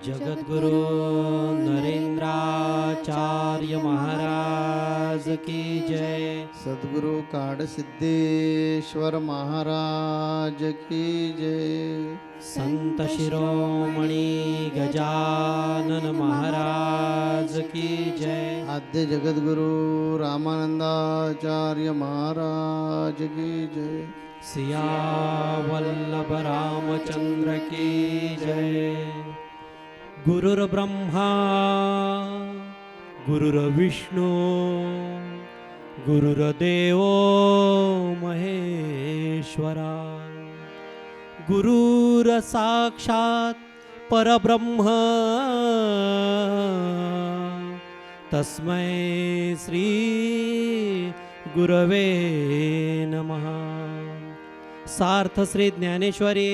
जगद्गुरु नरेंद्राचार्य महाराज की जय। सद्गुरु काडसिद्धेश्वर महाराज की जय। संत शिरोमणी गजानन महाराज की जय। आद्य जगद्गुरु रामानंदाचार्य महाराज की जय। सियावल्लभ रामचंद्र की जय। गुरुर्ब्रह्मा गुरुर्विष्णु गुरुर्देवो महेश्वरा गुरुर्साक्षात् परब्रह्म तस्मै श्री गुरवे नमः। सार्थ श्री ज्ञानेश्वरी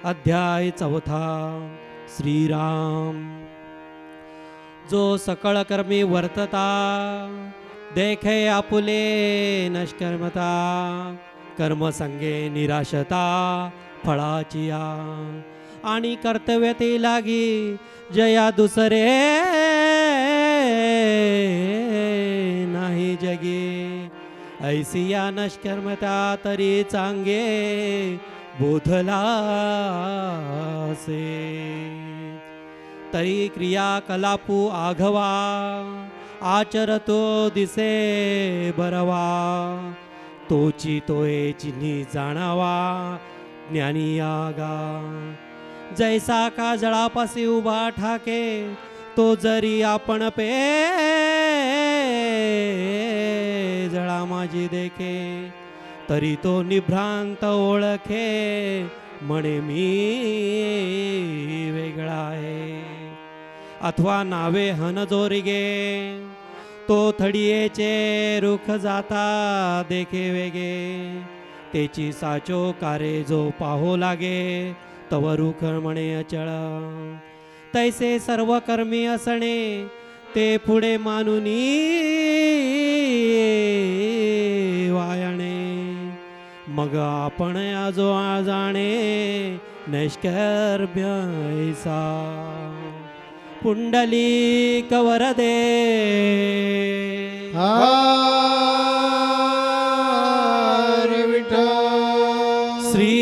अध्याय 4 श्रीराम। जो सकळ कर्मी वर्तता देखे आपुले नष्कर्मता कर्मसंगे निराशता फळाचिया आणि कर्तव्य ते लागी जया दुसरे नाही जगे। ऐसी या नष्कर्मता तरी चांगे बोधला से तरी क्रियाकलापू आघवा आचरतो दिसे बरवा। तोची तोये चिन्ही जाणावा ज्ञानी आगा। जैसा का जळापासी उभा ठाके तो जरी आपण पे जळा माझी देखे तरी तो निभ्रांत ओळखे म्हणे मी वेगळा आहे। अथवा नावे हनजोरिगे तो थडियेचे रुख जाता देखे वेगे। तेची साचो कारे जो पाहो लागे तव रुख म्हणे अचळ। तैसे सर्व कर्मी असणे ते पुढे मानुनी वायणे। मग आपण आजो जाणे नैष्कर्म्य ऐसा। पुंडलिक वरदे हरी विठ्ठल। श्री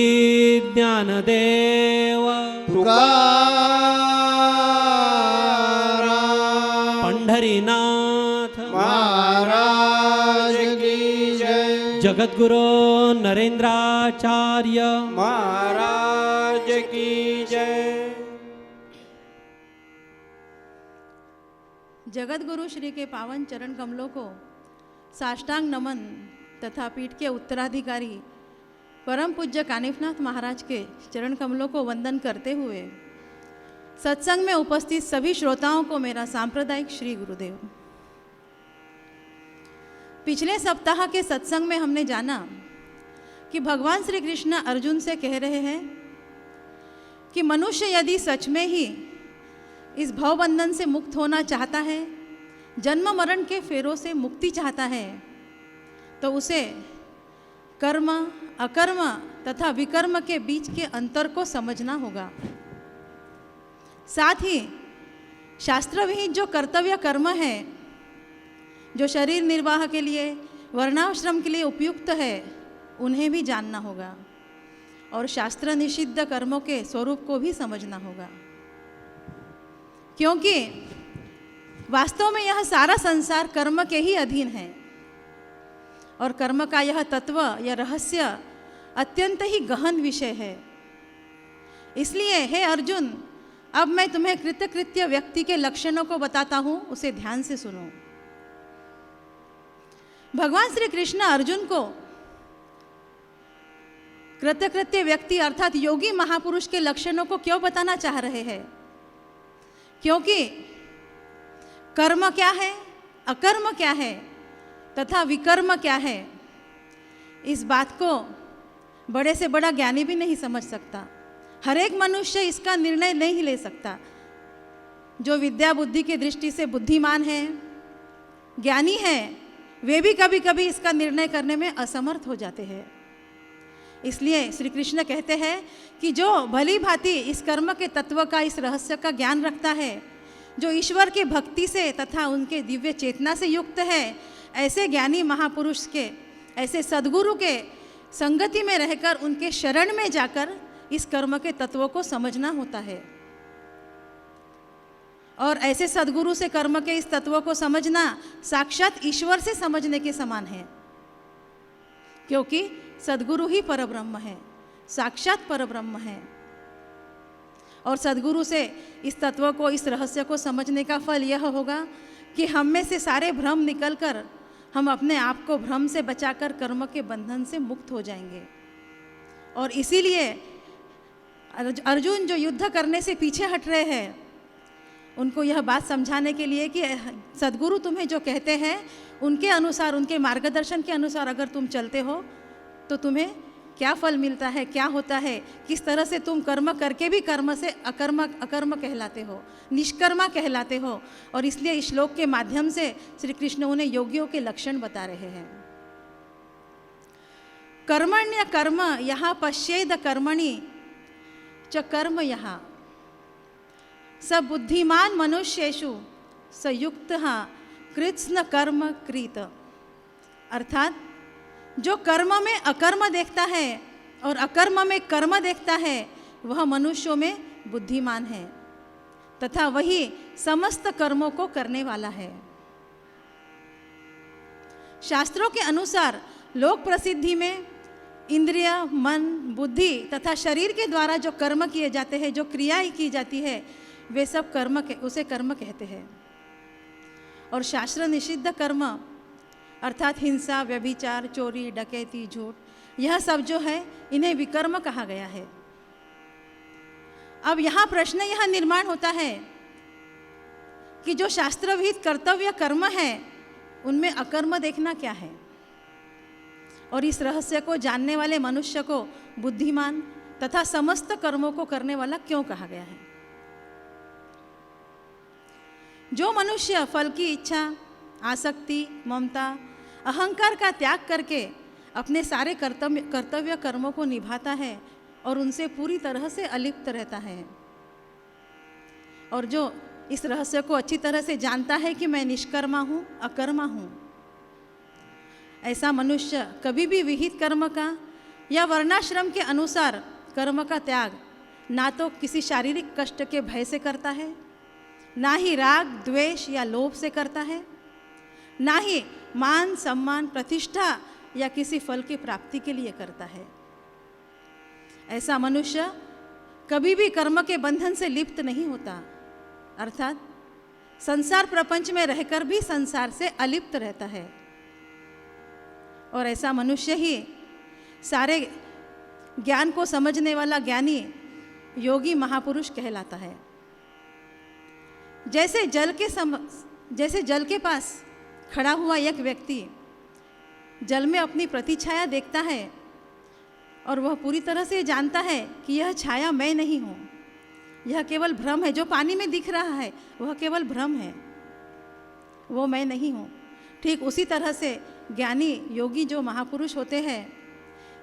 ज्ञानदेव तुकाराम पंढरीनाथ महाराज की जय। जगद्गुरु नरेंद्राचार्य महाराज की जय। जगतगुरु श्री के पावन चरण कमलों को साष्टांग नमन तथा पीठ के उत्तराधिकारी परम पूज्य कानिफनाथ महाराज के चरण कमलों को वंदन करते हुए सत्संग में उपस्थित सभी श्रोताओं को मेरा सांप्रदायिक श्री गुरुदेव। पिछले सप्ताह के सत्संग में हमने जाना कि भगवान श्री कृष्ण अर्जुन से कह रहे हैं कि मनुष्य यदि सच में ही इस भवबंधन से मुक्त होना चाहता है, जन्म मरण के फेरों से मुक्ति चाहता है, तो उसे कर्म अकर्म तथा विकर्म के बीच के अंतर को समझना होगा। साथ ही शास्त्र विहित जो कर्तव्य कर्म है, जो शरीर निर्वाह के लिए वर्णाश्रम के लिए उपयुक्त है, उन्हें भी जानना होगा और शास्त्र निषिद्ध कर्मों के स्वरूप को भी समझना होगा। क्योंकि वास्तव में यह सारा संसार कर्म के ही अधीन है और कर्म का यह तत्व यह रहस्य अत्यंत ही गहन विषय है। इसलिए हे अर्जुन, अब मैं तुम्हें कृतकृत्य व्यक्ति के लक्षणों को बताता हूँ, उसे ध्यान से सुनो। भगवान श्री कृष्ण अर्जुन को कृतकृत्य व्यक्ति अर्थात योगी महापुरुष के लक्षणों को क्यों बताना चाह रहे हैं? क्योंकि कर्म क्या है, अकर्म क्या है तथा विकर्म क्या है, इस बात को बड़े से बड़ा ज्ञानी भी नहीं समझ सकता। हर एक मनुष्य इसका निर्णय नहीं ले सकता। जो विद्या बुद्धि की दृष्टि से बुद्धिमान है, ज्ञानी है, वे भी कभी कभी इसका निर्णय करने में असमर्थ हो जाते हैं। इसलिए श्री कृष्ण कहते हैं कि जो भली भांति इस कर्म के तत्व का, इस रहस्य का ज्ञान रखता है, जो ईश्वर की भक्ति से तथा उनके दिव्य चेतना से युक्त है, ऐसे ज्ञानी महापुरुष के, ऐसे सद्गुरु के संगति में रहकर उनके शरण में जाकर इस कर्म के तत्वों को समझना होता है। और ऐसे सद्गुरु से कर्म के इस तत्वों को समझना साक्षात ईश्वर से समझने के समान है, क्योंकि सद्गुरु ही परब्रह्म है, साक्षात परब्रह्म है। और सद्गुरु से इस तत्व को, इस रहस्य को समझने का फल यह होगा कि हम में से सारे भ्रम निकलकर हम अपने आप को भ्रम से बचाकर कर्म के बंधन से मुक्त हो जाएंगे। और इसीलिए अर्जुन जो युद्ध करने से पीछे हट रहे हैं, उनको यह बात समझाने के लिए कि सद्गुरु तुम्हें जो कहते हैं उनके अनुसार, उनके मार्गदर्शन के अनुसार अगर तुम चलते हो तो तुम्हें क्या फल मिलता है, क्या होता है, किस तरह से तुम कर्म करके भी कर्म से अकर्म कहलाते हो, निष्कर्मा कहलाते हो। और इसलिए इस श्लोक के माध्यम से श्री कृष्ण उन्हें योगियों के लक्षण बता रहे हैं। कर्मण्य कर्म यहाँ पश्येद कर्मणि च कर्म यहाँ स बुद्धिमान मनुष्येषु संयुक्त कृत्स्न कर्म कृत। अर्थात जो कर्म में अकर्म देखता है और अकर्म में कर्म देखता है, वह मनुष्यों में बुद्धिमान है तथा वही समस्त कर्मों को करने वाला है। शास्त्रों के अनुसार लोक प्रसिद्धि में इंद्रिय, मन, बुद्धि तथा शरीर के द्वारा जो कर्म किए जाते हैं, जो क्रियाएं की जाती है, वे सब उसे कर्म कहते हैं। और शास्त्र निषिद्ध कर्म अर्थात हिंसा, व्यभिचार, चोरी, डकैती, झूठ, यह सब जो है इन्हें विकर्म कहा गया है। अब यहाँ प्रश्न यह निर्माण होता है कि जो शास्त्र विहित कर्तव्य कर्म है उनमें अकर्म देखना क्या है, और इस रहस्य को जानने वाले मनुष्य को बुद्धिमान तथा समस्त कर्मों को करने वाला क्यों कहा गया है। जो मनुष्य फल की इच्छा, आसक्ति, ममता, अहंकार का त्याग करके अपने सारे कर्तव्य कर्मों को निभाता है और उनसे पूरी तरह से अलिप्त रहता है, और जो इस रहस्य को अच्छी तरह से जानता है कि मैं निष्कर्मा हूँ, अकर्मा हूँ, ऐसा मनुष्य कभी भी विहित कर्म का या वर्णाश्रम के अनुसार कर्म का त्याग ना तो किसी शारीरिक कष्ट के भय से करता है, ना ही राग, द्वेष या लोभ से करता है, ना ही मान, सम्मान, प्रतिष्ठा या किसी फल की प्राप्ति के लिए करता है। ऐसा मनुष्य कभी भी कर्म के बंधन से लिप्त नहीं होता, अर्थात संसार प्रपंच में रहकर भी संसार से अलिप्त रहता है। और ऐसा मनुष्य ही सारे ज्ञान को समझने वाला ज्ञानी योगी महापुरुष कहलाता है। जैसे जल के पास खड़ा हुआ एक व्यक्ति जल में अपनी प्रतिछाया देखता है और वह पूरी तरह से जानता है कि यह छाया मैं नहीं हूँ, यह केवल भ्रम है, जो पानी में दिख रहा है वह केवल भ्रम है, वो मैं नहीं हूँ। ठीक उसी तरह से ज्ञानी योगी जो महापुरुष होते हैं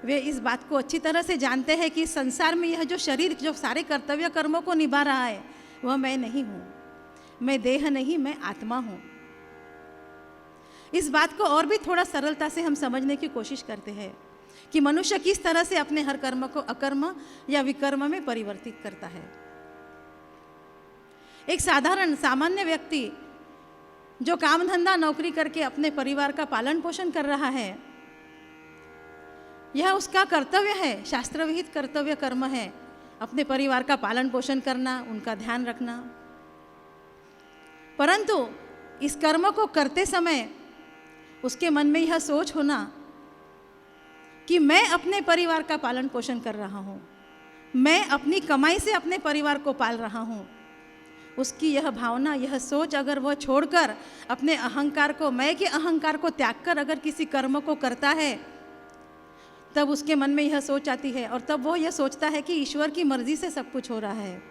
वे इस बात को अच्छी तरह से जानते हैं कि संसार में यह जो शरीर जो सारे कर्तव्य कर्मों को निभा रहा है वह मैं नहीं हूँ, मैं देह नहीं, मैं आत्मा हूँ। इस बात को और भी थोड़ा सरलता से हम समझने की कोशिश करते हैं कि मनुष्य किस तरह से अपने हर कर्म को अकर्म या विकर्म में परिवर्तित करता है। एक साधारण सामान्य व्यक्ति जो काम धंधा नौकरी करके अपने परिवार का पालन पोषण कर रहा है, यह उसका कर्तव्य है, शास्त्र विहित कर्तव्य कर्म है, अपने परिवार का पालन पोषण करना, उनका ध्यान रखना। परंतु इस कर्म को करते समय उसके मन में यह सोच होना कि मैं अपने परिवार का पालन पोषण कर रहा हूँ, मैं अपनी कमाई से अपने परिवार को पाल रहा हूँ, उसकी यह भावना, यह सोच अगर वह छोड़कर अपने अहंकार को, मैं के अहंकार को त्याग कर अगर किसी कर्म को करता है, तब उसके मन में यह सोच आती है और तब वो यह सोचता है कि ईश्वर की मर्जी से सब कुछ हो रहा है।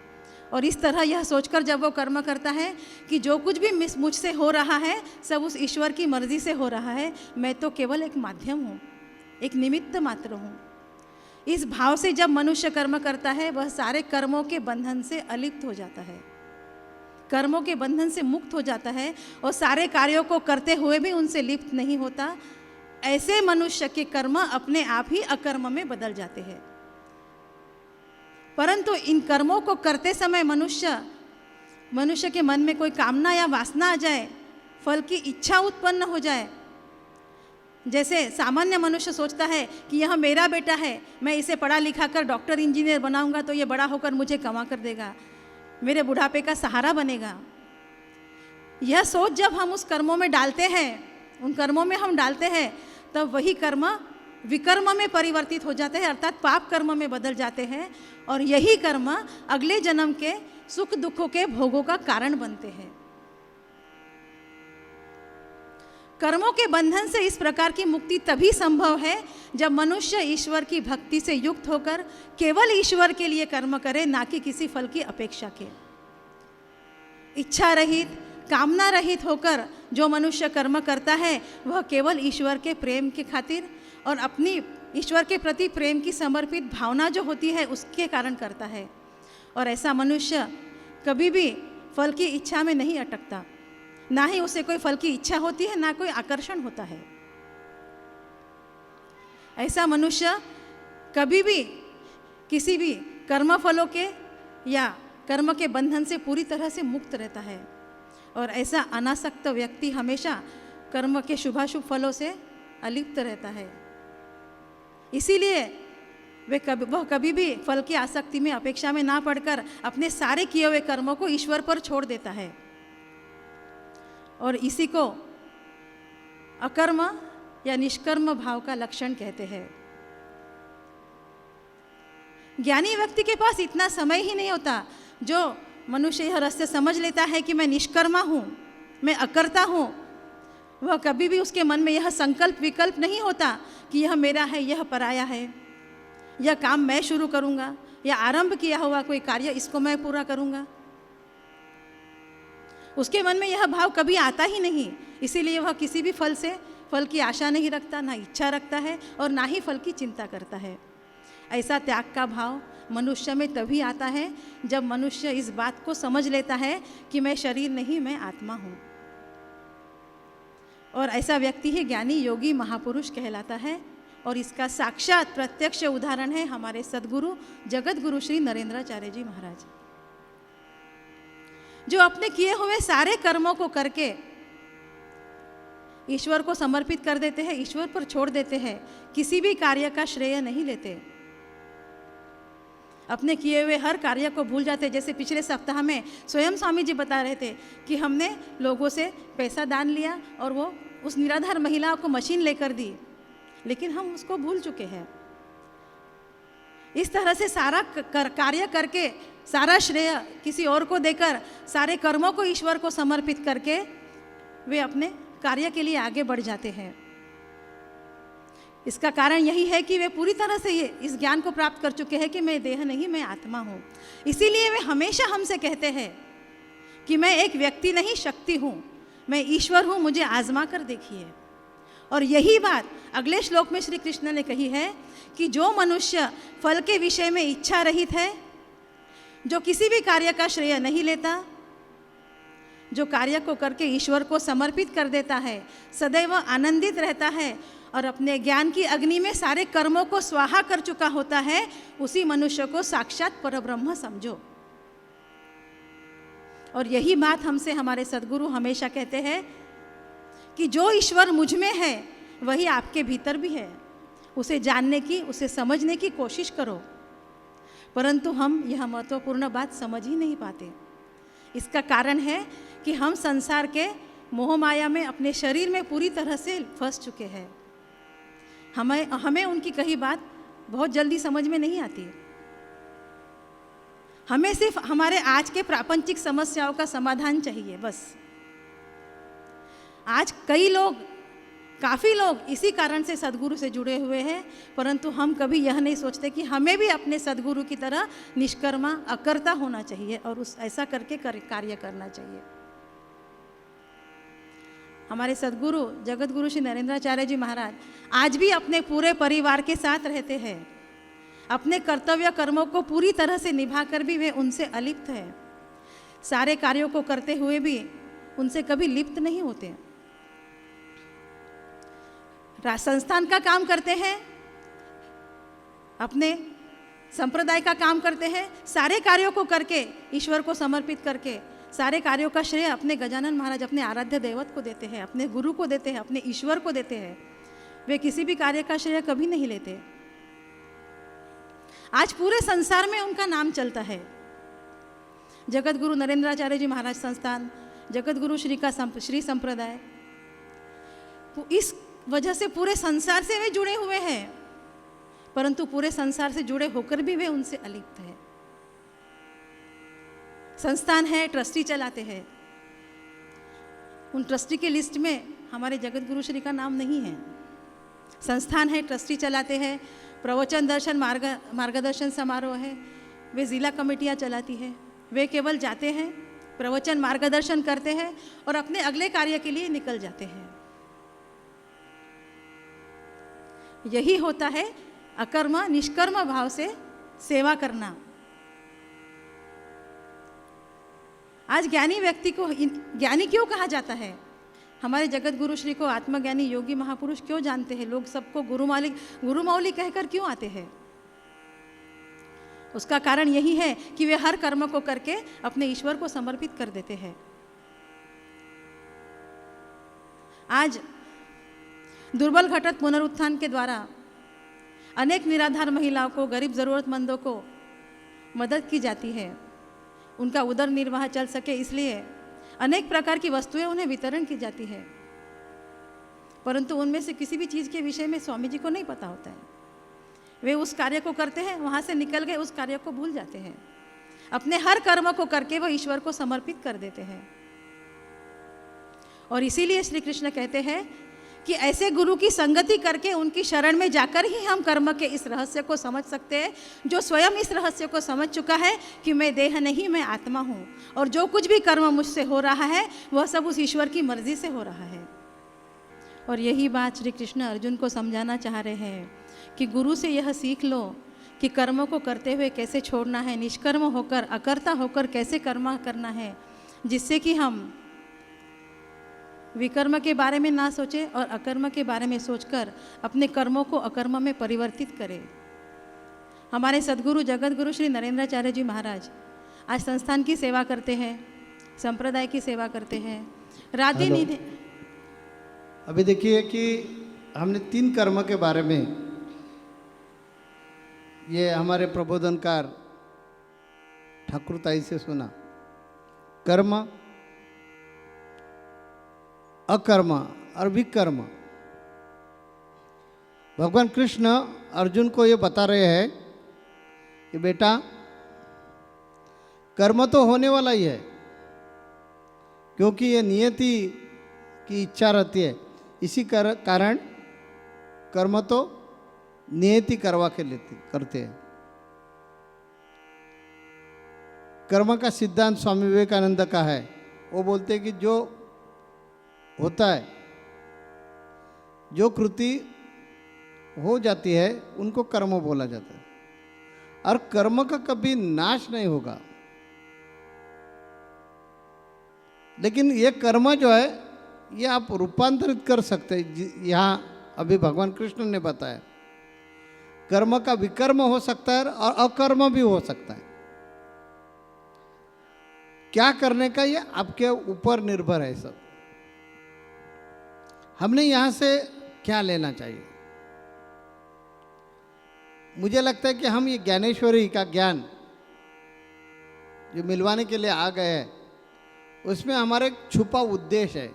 और इस तरह यह सोचकर जब वो कर्म करता है कि जो कुछ भी मुझसे हो रहा है सब उस ईश्वर की मर्जी से हो रहा है, मैं तो केवल एक माध्यम हूँ, एक निमित्त मात्र हूँ। इस भाव से जब मनुष्य कर्म करता है वह सारे कर्मों के बंधन से अलिप्त हो जाता है, कर्मों के बंधन से मुक्त हो जाता है और सारे कार्यों को करते हुए भी उनसे लिप्त नहीं होता। ऐसे मनुष्य के कर्म अपने आप ही अकर्म में बदल जाते हैं। परंतु इन कर्मों को करते समय मनुष्य के मन में कोई कामना या वासना आ जाए, फल की इच्छा उत्पन्न हो जाए, जैसे सामान्य मनुष्य सोचता है कि यह मेरा बेटा है, मैं इसे पढ़ा लिखा कर डॉक्टर इंजीनियर बनाऊंगा तो ये बड़ा होकर मुझे कमा कर देगा, मेरे बुढ़ापे का सहारा बनेगा। यह सोच जब हम उस कर्मों में डालते हैं, उन कर्मों में हम डालते हैं, तब वही कर्म विकर्म में परिवर्तित हो जाते हैं, अर्थात पाप कर्म में बदल जाते हैं और यही कर्म अगले जन्म के सुख दुखों के भोगों का कारण बनते हैं। कर्मों के बंधन से इस प्रकार की मुक्ति तभी संभव है जब मनुष्य ईश्वर की भक्ति से युक्त होकर केवल ईश्वर के लिए कर्म करे, ना कि किसी फल की अपेक्षा के। इच्छा रहित, कामना रहित होकर जो मनुष्य कर्म करता है वह केवल ईश्वर के प्रेम के खातिर और अपनी ईश्वर के प्रति प्रेम की समर्पित भावना जो होती है उसके कारण करता है। और ऐसा मनुष्य कभी भी फल की इच्छा में नहीं अटकता, ना ही उसे कोई फल की इच्छा होती है, ना कोई आकर्षण होता है। ऐसा मनुष्य कभी भी किसी भी कर्म फलों के या कर्म के बंधन से पूरी तरह से मुक्त रहता है और ऐसा अनासक्त व्यक्ति हमेशा कर्म के शुभाशुभ फलों से अलिप्त रहता है। इसीलिए वह कभी भी फल की आसक्ति में, अपेक्षा में ना पड़कर अपने सारे किए हुए कर्मों को ईश्वर पर छोड़ देता है और इसी को अकर्म या निष्कर्म भाव का लक्षण कहते हैं। ज्ञानी व्यक्ति के पास इतना समय ही नहीं होता। जो मनुष्य यह रहस्य समझ लेता है कि मैं निष्कर्मा हूँ, मैं अकर्ता हूँ, वह कभी भी उसके मन में यह संकल्प विकल्प नहीं होता कि यह मेरा है, यह पराया है, यह काम मैं शुरू करूँगा या आरंभ किया हुआ कोई कार्य इसको मैं पूरा करूँगा। उसके मन में यह भाव कभी आता ही नहीं। इसीलिए वह किसी भी फल की आशा नहीं रखता, ना इच्छा रखता है और ना ही फल की चिंता करता है। ऐसा त्याग का भाव मनुष्य में तभी आता है जब मनुष्य इस बात को समझ लेता है कि मैं शरीर नहीं, मैं आत्मा हूँ। और ऐसा व्यक्ति ही ज्ञानी योगी महापुरुष कहलाता है। और इसका साक्षात प्रत्यक्ष उदाहरण है हमारे सद्गुरु जगत गुरु श्री नरेंद्राचार्य जी महाराज, जो अपने किए हुए सारे कर्मों को करके ईश्वर को समर्पित कर देते हैं, ईश्वर पर छोड़ देते हैं, किसी भी कार्य का श्रेय नहीं लेते, अपने किए हुए हर कार्य को भूल जाते। जैसे पिछले सप्ताह में स्वयं स्वामी जी बता रहे थे कि हमने लोगों से पैसा दान लिया और वो उस निराधार महिला को मशीन लेकर दी, लेकिन हम उसको भूल चुके हैं। इस तरह से सारा कार्य करके सारा श्रेय किसी और को देकर सारे कर्मों को ईश्वर को समर्पित करके वे अपने कार्य के लिए आगे बढ़ जाते हैं। इसका कारण यही है कि वे पूरी तरह से इस ज्ञान को प्राप्त कर चुके हैं कि मैं देह नहीं, मैं आत्मा हूँ। इसीलिए वे हमेशा हमसे कहते हैं कि मैं एक व्यक्ति नहीं, शक्ति हूँ, मैं ईश्वर हूँ, मुझे आजमा कर देखिए। और यही बात अगले श्लोक में श्री कृष्ण ने कही है कि जो मनुष्य फल के विषय में इच्छा रहित है, जो किसी भी कार्य का श्रेय नहीं लेता, जो कार्य को करके ईश्वर को समर्पित कर देता है, सदैव आनंदित रहता है और अपने ज्ञान की अग्नि में सारे कर्मों को स्वाहा कर चुका होता है, उसी मनुष्य को साक्षात परब्रह्म समझो। और यही बात हमसे हमारे सद्गुरु हमेशा कहते हैं कि जो ईश्वर मुझ में है वही आपके भीतर भी है, उसे जानने की, उसे समझने की कोशिश करो। परंतु हम यह महत्वपूर्ण बात समझ ही नहीं पाते। इसका कारण है कि हम संसार के मोह माया में अपने शरीर में पूरी तरह से फंस चुके हैं। हमें उनकी कही बात बहुत जल्दी समझ में नहीं आती। हमें सिर्फ हमारे आज के प्रापंचिक समस्याओं का समाधान चाहिए, बस। आज काफ़ी लोग इसी कारण से सद्गुरु से जुड़े हुए हैं, परंतु हम कभी यह नहीं सोचते कि हमें भी अपने सद्गुरु की तरह निष्कर्मा, अकर्ता होना चाहिए और ऐसा करके कार्य करना चाहिए। हमारे सद्गुरु जगत गुरु श्री नरेंद्राचार्य जी महाराज आज भी अपने पूरे परिवार के साथ रहते हैं। अपने कर्तव्य कर्मों को पूरी तरह से निभाकर भी वे उनसे अलिप्त है। सारे कार्यों को करते हुए भी उनसे कभी लिप्त नहीं होते। संस्थान का काम करते हैं, अपने संप्रदाय का काम करते हैं, सारे कार्यों को करके ईश्वर को समर्पित करके सारे कार्यों का श्रेय अपने गजानन महाराज, अपने आराध्य देवत को देते हैं, अपने गुरु को देते हैं, अपने ईश्वर को देते हैं। वे किसी भी कार्य का श्रेय कभी नहीं लेते। आज पूरे संसार में उनका नाम चलता है। जगत गुरु नरेंद्राचार्य जी महाराज संस्थान, जगत गुरु श्री संप्रदाय, इस वजह से पूरे संसार से वे जुड़े हुए हैं, परंतु पूरे संसार से जुड़े होकर भी वे उनसे अलिप्त है। संस्थान है, ट्रस्टी चलाते हैं, उन ट्रस्टी की लिस्ट में हमारे जगत गुरु श्री का नाम नहीं है। संस्थान है, ट्रस्टी चलाते हैं, प्रवचन दर्शन मार्गदर्शन समारोह है, वे जिला कमेटियां चलाती है। वे केवल जाते हैं, प्रवचन मार्गदर्शन करते हैं और अपने अगले कार्य के लिए निकल जाते हैं। यही होता है अकर्म निष्कर्म भाव से सेवा करना। आज ज्ञानी व्यक्ति को ज्ञानी क्यों कहा जाता है? हमारे जगत गुरु श्री को आत्मज्ञानी योगी महापुरुष क्यों जानते हैं? लोग सबको गुरुमौली कहकर क्यों आते हैं? उसका कारण यही है कि वे हर कर्म को करके अपने ईश्वर को समर्पित कर देते हैं। आज दुर्बल घटत पुनरुत्थान के द्वारा अनेक निराधार महिलाओं को, गरीब जरूरतमंदों को मदद की जाती है। उनका उदर निर्वाह चल सके इसलिए अनेक प्रकार की वस्तुएं उन्हें वितरण की जाती है, परंतु उनमें से किसी भी चीज़ के विषय में स्वामी जी को नहीं पता होता है। वे उस कार्य को करते हैं, वहाँ से निकल गए, उस कार्य को भूल जाते हैं। अपने हर कर्म को करके वह ईश्वर को समर्पित कर देते हैं। और इसीलिए श्री कृष्ण कहते हैं कि ऐसे गुरु की संगति करके उनकी शरण में जाकर ही हम कर्म के इस रहस्य को समझ सकते हैं, जो स्वयं इस रहस्य को समझ चुका है कि मैं देह नहीं, मैं आत्मा हूँ, और जो कुछ भी कर्म मुझसे हो रहा है वह सब उस ईश्वर की मर्जी से हो रहा है। और यही बात श्री कृष्ण अर्जुन को समझाना चाह रहे हैं कि गुरु से यह सीख लो कि कर्मों को करते हुए कैसे छोड़ना है, निष्कर्म होकर, अकर्ता होकर कैसे कर्म करना है, जिससे कि हम विकर्म के बारे में ना सोचें और अकर्म के बारे में सोचकर अपने कर्मों को अकर्म में परिवर्तित करें। हमारे सद्गुरु जगत गुरु श्री नरेंद्राचार्य जी महाराज आज संस्थान की सेवा करते हैं, संप्रदाय की सेवा करते हैं। रात दिन इन्हें अभी देखिए कि हमने 3 कर्म के बारे में ये हमारे प्रबोधनकार ठाकुर ताई से सुना। कर्म, अकर्म और विकर्म। भगवान कृष्ण अर्जुन को ये बता रहे हैं कि बेटा कर्म तो होने वाला ही है, क्योंकि ये नियति की इच्छा रहती है। इसी कारण कर्म तो नियति करवा के करते हैं। कर्म का सिद्धांत स्वामी विवेकानंद का है। वो बोलते हैं कि जो होता है, जो कृति हो जाती है उनको कर्म बोला जाता है, और कर्म का कभी नाश नहीं होगा। लेकिन ये कर्म जो है ये आप रूपांतरित कर सकते हैं। यहाँ अभी भगवान कृष्ण ने बताया कर्म का विकर्म हो सकता है और अकर्म भी हो सकता है। क्या करने का ये आपके ऊपर निर्भर है। सब हमने यहाँ से क्या लेना चाहिए? मुझे लगता है कि हम ये ज्ञानेश्वरी का ज्ञान जो मिलवाने के लिए आ गए हैं, उसमें हमारा एक छुपा उद्देश्य है।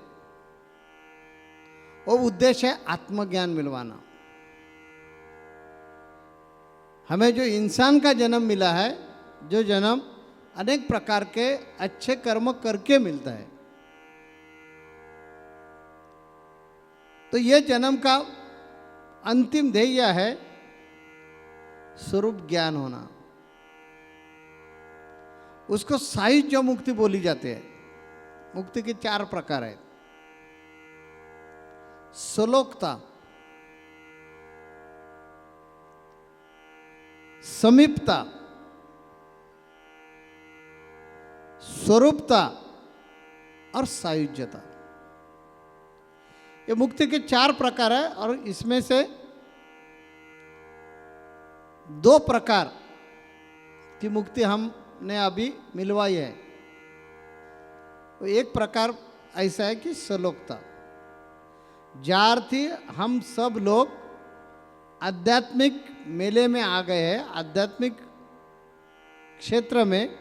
वो उद्देश्य है आत्मज्ञान मिलवाना। हमें जो इंसान का जन्म मिला है, जो जन्म अनेक प्रकार के अच्छे कर्म करके मिलता है, तो ये जन्म का अंतिम ध्येय है स्वरूप ज्ञान होना। उसको सायुज्य मुक्ति बोली जाती है। मुक्ति के 4 प्रकार है। स्वलोकता, समीपता, स्वरूपता और सायुज्यता, ये मुक्ति के 4 प्रकार है। और इसमें से 2 प्रकार की मुक्ति हमने अभी मिलवाई है। तो एक प्रकार ऐसा है कि सलोकता, जार्थी हम सब लोग आध्यात्मिक मेले में आ गए हैं, आध्यात्मिक क्षेत्र में,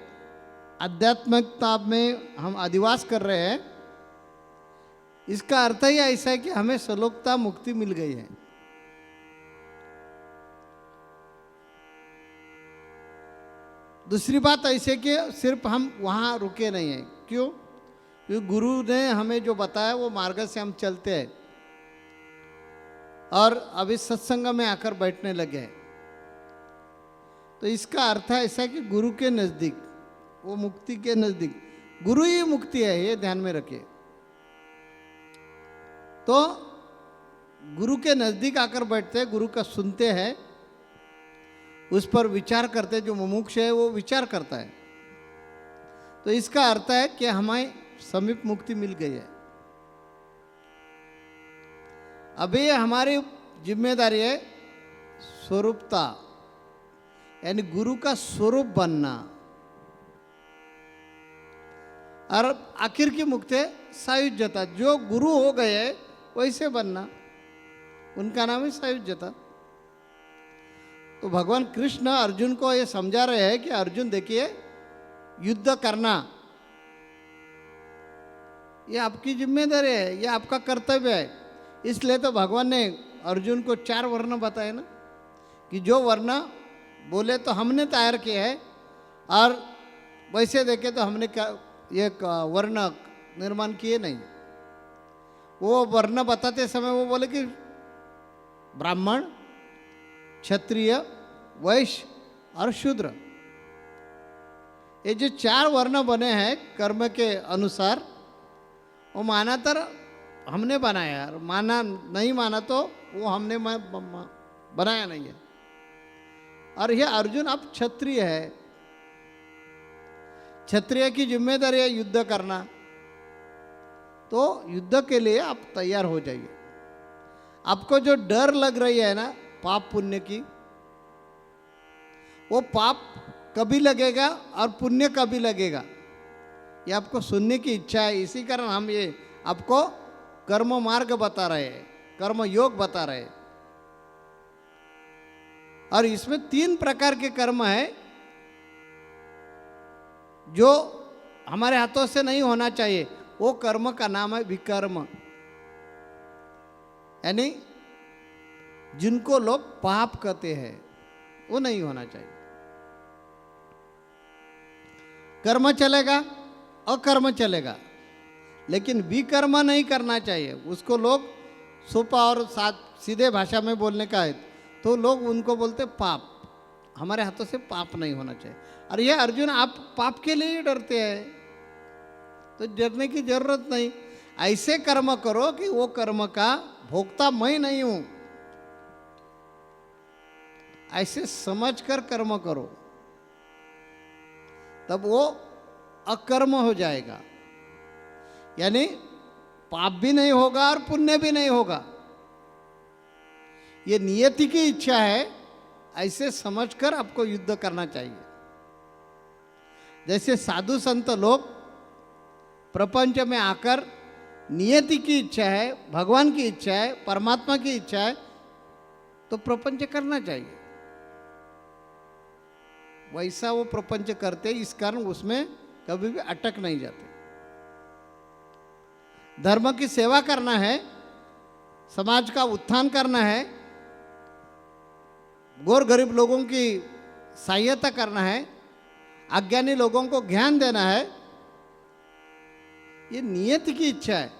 आध्यात्मिकता में हम अधिवास कर रहे हैं। इसका अर्थ ही ऐसा है कि हमें सलोकता मुक्ति मिल गई है। दूसरी बात ऐसे कि सिर्फ हम वहाँ रुके नहीं हैं। क्यों? क्योंकि गुरु ने हमें जो बताया वो मार्ग से हम चलते हैं और अभी सत्संग में आकर बैठने लगे हैं। तो इसका अर्थ ऐसा है कि गुरु के नज़दीक, वो मुक्ति के नज़दीक, गुरु ही मुक्ति है, ये ध्यान में रखिए। तो गुरु के नज़दीक आकर बैठते हैं, गुरु का सुनते हैं, उस पर विचार करते हैं। जो मुमुक्ष है वो विचार करता है। तो इसका अर्थ है कि हमें समीप मुक्ति मिल गई है। अभी हमारी जिम्मेदारी है स्वरूपता, यानी गुरु का स्वरूप बनना। और आखिर की मुक्ति है सायुज्यता, जो गुरु हो गए वैसे बनना, उनका नाम है सायुज्यता। तो भगवान कृष्ण अर्जुन को ये समझा रहे हैं कि अर्जुन देखिए, युद्ध करना ये आपकी जिम्मेदारी है, ये आपका कर्तव्य है। इसलिए तो भगवान ने अर्जुन को 4 वर्ण बताए ना, कि जो वर्ण बोले तो हमने तैयार किए हैं, और वैसे देखे तो हमने ये वर्ण निर्माण किए नहीं। वो वर्ण बताते समय वो बोले कि ब्राह्मण, क्षत्रिय, वैश्य और शूद्र, ये जो 4 वर्ण बने हैं कर्म के अनुसार, वो माना तो हमने बनाया, और माना नहीं माना तो वो हमने बनाया नहीं है। और ये अर्जुन अब क्षत्रिय है, क्षत्रिय की जिम्मेदारी है युद्ध करना। तो युद्ध के लिए आप तैयार हो जाइए। आपको जो डर लग रही है ना पाप पुण्य की, वो पाप कभी लगेगा और पुण्य कभी लगेगा, ये आपको सुनने की इच्छा है। इसी कारण हम ये आपको कर्म मार्ग बता रहे हैं, कर्म योग बता रहे हैं। और इसमें 3 प्रकार के कर्म है जो हमारे हाथों से नहीं होना चाहिए। वो कर्म का नाम है विकर्म, यानी जिनको लोग पाप कहते हैं, वो नहीं होना चाहिए। कर्म चलेगा, अकर्म चलेगा, लेकिन विकर्म नहीं करना चाहिए। उसको लोग सुपा और सीधे भाषा में बोलने का है तो लोग उनको बोलते पाप। हमारे हाथों से पाप नहीं होना चाहिए। और ये अर्जुन, आप पाप के लिए ही डरते हैं, तो डरने की जरूरत नहीं। ऐसे कर्म करो कि वो कर्म का भोक्ता मैं नहीं हूं, ऐसे समझकर कर्म करो, तब वो अकर्म हो जाएगा। यानी पाप भी नहीं होगा और पुण्य भी नहीं होगा। ये नियति की इच्छा है, ऐसे समझकर आपको युद्ध करना चाहिए। जैसे साधु संत लोग प्रपंच में आकर नियति की इच्छा है, भगवान की इच्छा है, परमात्मा की इच्छा है, तो प्रपंच करना चाहिए। वैसा वो प्रपंच करते, इस कारण उसमें कभी भी अटक नहीं जाते। धर्म की सेवा करना है, समाज का उत्थान करना है, गौर गरीब लोगों की सहायता करना है, अज्ञानी लोगों को ज्ञान देना है, ये नियति की इच्छा है।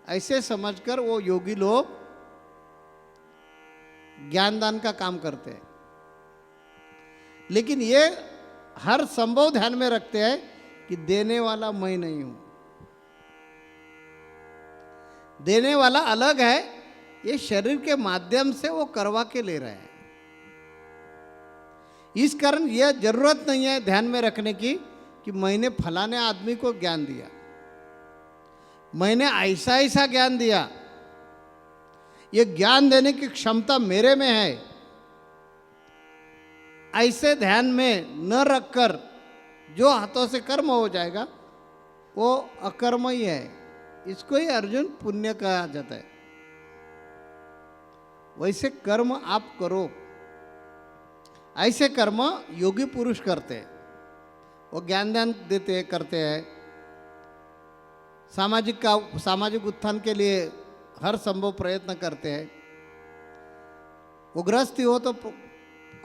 ऐसे समझकर वो योगी लोग ज्ञानदान का काम करते हैं। लेकिन ये हर संभव ध्यान में रखते हैं कि देने वाला मैं नहीं हूं। देने वाला अलग है, ये शरीर के माध्यम से वो करवा के ले रहे हैं। इस कारण यह जरूरत नहीं है ध्यान में रखने की कि मैंने फलाने आदमी को ज्ञान दिया, मैंने ऐसा ऐसा ज्ञान दिया, ये ज्ञान देने की क्षमता मेरे में है। ऐसे ध्यान में न रखकर जो हाथों से कर्म हो जाएगा वो अकर्म ही है। इसको ही अर्जुन पुण्य कहा जाता है। वैसे कर्म आप करो, ऐसे कर्म योगी पुरुष करते हैं। वो ज्ञान दान देते हैं, करते हैं, सामाजिक उत्थान के लिए हर संभव प्रयत्न करते हैं। वो गृहस्थी हो तो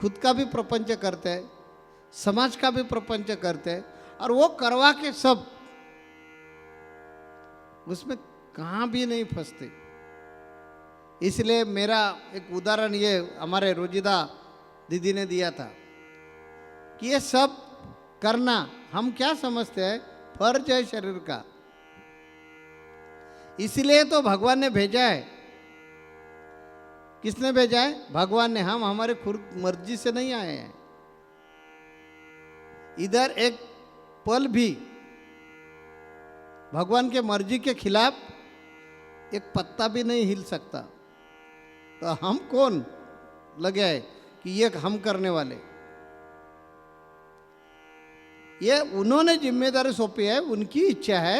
खुद का भी प्रपंच करते हैं, समाज का भी प्रपंच करते हैं, और वो करवा के सब उसमें कहाँ भी नहीं फंसते। इसलिए मेरा एक उदाहरण ये हमारे रोजिदा दीदी ने दिया था कि ये सब करना हम क्या समझते हैं, फर्ज है शरीर का। इसलिए तो भगवान ने भेजा है। किसने भेजा है? भगवान ने। हम हमारे खुद मर्जी से नहीं आए हैं। इधर एक पल भी भगवान के मर्जी के खिलाफ एक पत्ता भी नहीं हिल सकता। तो हम कौन लगे है कि ये हम करने वाले? ये उन्होंने जिम्मेदारी सौंपी है, उनकी इच्छा है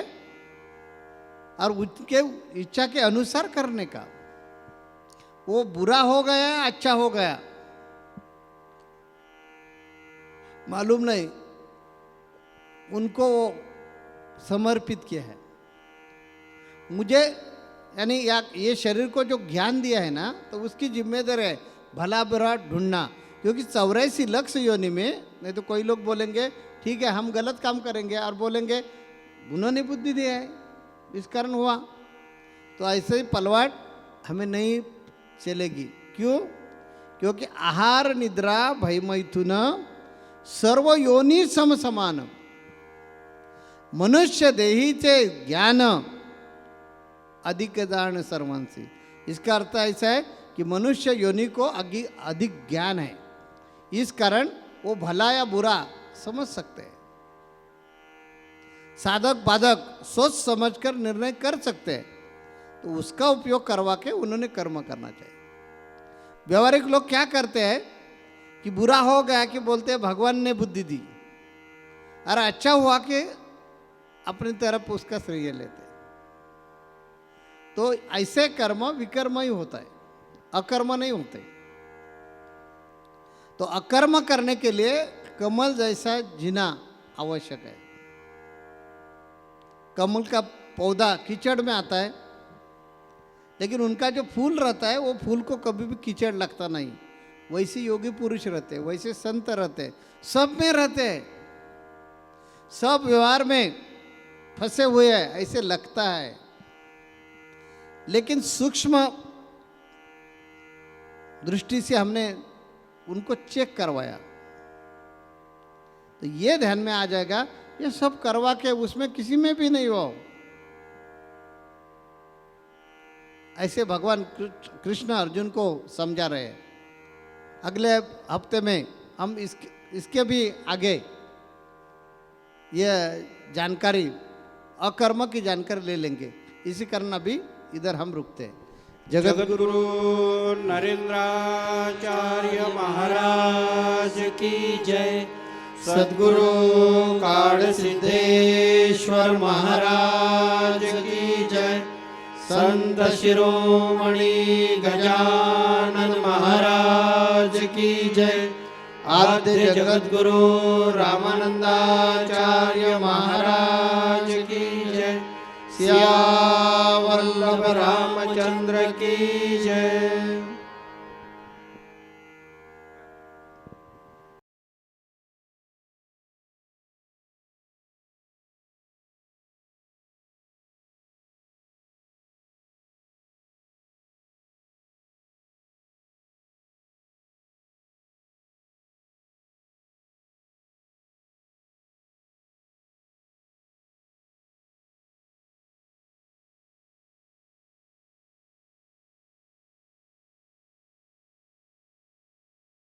और उनके इच्छा के अनुसार करने का। वो बुरा हो गया, अच्छा हो गया, मालूम नहीं, उनको वो समर्पित किया है। मुझे यानी ये शरीर को जो ज्ञान दिया है ना, तो उसकी जिम्मेदारी है भला बुरा ढूंढना। क्योंकि 84 लाख योनि में, नहीं तो कोई लोग बोलेंगे ठीक है हम गलत काम करेंगे, और बोलेंगे उन्होंने बुद्धि दिया है इस कारण हुआ। तो ऐसे ही पलवाट हमें नहीं चलेगी। क्यों? क्योंकि आहार निद्रा भय मैथुन सर्व योनी सम समान, मनुष्य देहीचे ज्ञान अधिक जान सर्वांसी। इसका अर्थ ऐसा है कि मनुष्य योनि को अधिक ज्ञान है, इस कारण वो भला या बुरा समझ सकते हैं। साधक बाधक सोच समझकर निर्णय कर सकते हैं। तो उसका उपयोग करवा के उन्होंने कर्म करना चाहिए। व्यवहारिक लोग क्या करते हैं कि बुरा हो गया कि बोलते हैं भगवान ने बुद्धि दी, और अच्छा हुआ कि अपनी तरफ उसका श्रेय लेते। तो ऐसे कर्म विकर्म ही होता है, अकर्म नहीं होते। तो अकर्म करने के लिए कमल जैसा जीना आवश्यक है। कमल का पौधा कीचड़ में आता है, लेकिन उनका जो फूल रहता है वो फूल को कभी भी कीचड़ लगता नहीं। वैसे योगी पुरुष रहते, वैसे संत रहते, सब में रहते हैं, सब व्यवहार में फंसे हुए हैं ऐसे लगता है। लेकिन सूक्ष्म दृष्टि से हमने उनको चेक करवाया, तो ये ध्यान में आ जाएगा ये सब करवा के उसमें किसी में भी नहीं हो। ऐसे भगवान कृष्ण अर्जुन को समझा रहे हैं। अगले हफ्ते में हम इसके भी आगे ये जानकारी, अकर्म की जानकारी ले लेंगे। इसी कारण अभी इधर हम रुकते हैं। जगद्गुरु नरेंद्राचार्य महाराज की जय। सद्गुरु काड़ सिद्धेश्वर महाराज की जय। संत शिरोमणि गजानन महाराज की जय। आद्य जगद्गुरु रामानंदाचार्य महाराज की जय। सियावल्लभ रामचंद्र की जय।